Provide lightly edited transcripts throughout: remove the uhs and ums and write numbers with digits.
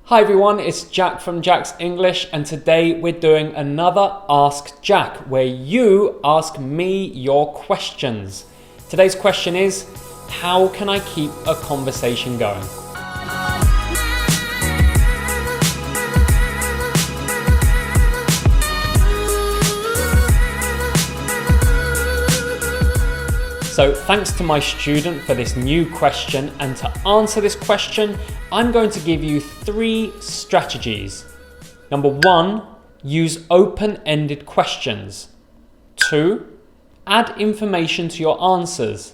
Hi everyone, it's Jack from Jack's English, and today we're doing another Ask Jack where you ask me your questions. Today's question is, how can I keep a conversation going? So thanks to my student for this new question, and to answer this question, I'm going to give you 3 strategies. Number 1, use open-ended questions. 2, add information to your answers.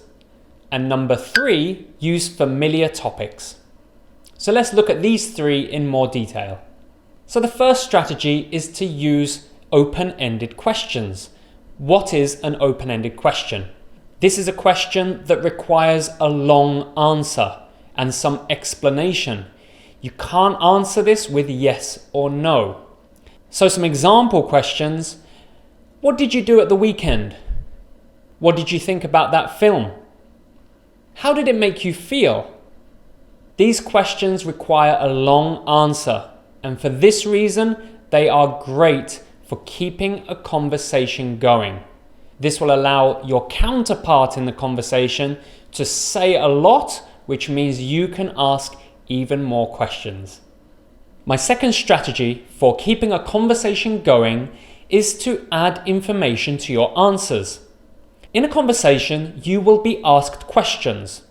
And number 3, use familiar topics. So let's look at these 3 in more detail. So the first strategy is to use open-ended questions. What is an open-ended question? This is a question that requires a long answer and some explanation. You can't answer this with yes or no. So some example questions. What did you do at the weekend? What did you think about that film? How did it make you feel? These questions require a long answer, and for this reason, they are great for keeping a conversation going. This will allow your counterpart in the conversation to say a lot, which means you can ask even more questions. My second strategy for keeping a conversation going is to add information to your answers. In a conversation, you will be asked questions.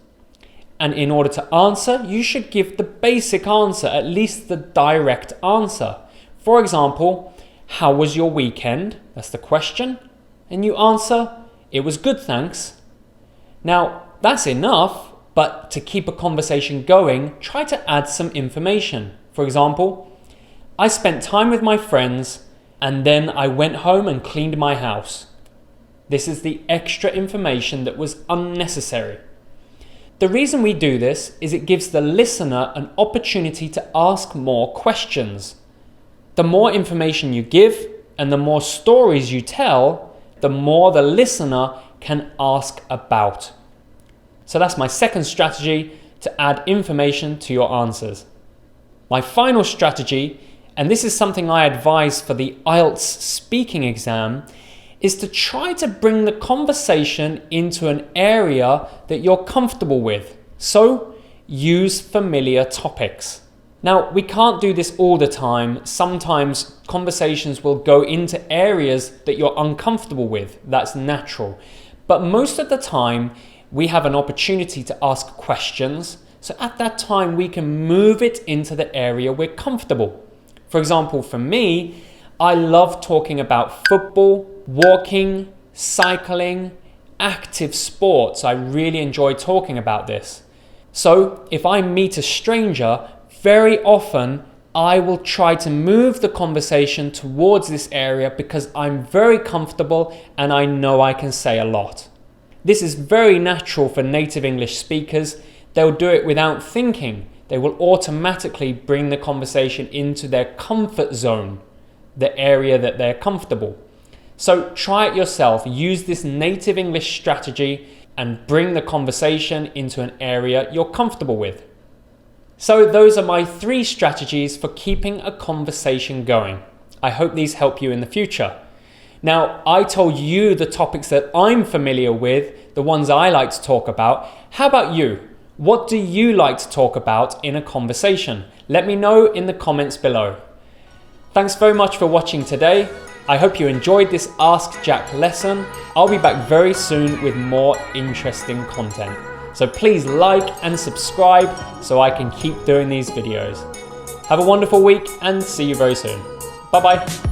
And in order to answer, you should give the basic answer, at least the direct answer. For example, how was your weekend? That's the question. And you answer, it was good, thanks. Now, that's enough, but to keep a conversation going, try to add some information. For example, I spent time with my friends and then I went home and cleaned my house. This is the extra information that was unnecessary. The reason we do this is it gives the listener an opportunity to ask more questions. The more information you give and the more stories you tell, the more the listener can ask about. So that's my second strategy, to add information to your answers. My final strategy, and this is something I advise for the IELTS speaking exam, is to try to bring the conversation into an area that you're comfortable with. So use familiar topics. Now, we can't do this all the time. Sometimes conversations will go into areas that you're uncomfortable with. That's natural. But most of the time, we have an opportunity to ask questions. So at that time, we can move it into the area we're comfortable. For example, for me, I love talking about football, walking, cycling, active sports. I really enjoy talking about this. So if I meet a stranger, very often, I will try to move the conversation towards this area because I'm very comfortable and I know I can say a lot. This is very natural for native English speakers. They'll do it without thinking. They will automatically bring the conversation into their comfort zone, the area that they're comfortable. So try it yourself. Use this native English strategy and bring the conversation into an area you're comfortable with. So those are my 3 strategies for keeping a conversation going. I hope these help you in the future. Now, I told you the topics that I'm familiar with, the ones I like to talk about. How about you? What do you like to talk about in a conversation? Let me know in the comments below. Thanks very much for watching today. I hope you enjoyed this Ask Jack lesson. I'll be back very soon with more interesting content. So please like and subscribe so I can keep doing these videos. Have a wonderful week and see you very soon. Bye bye.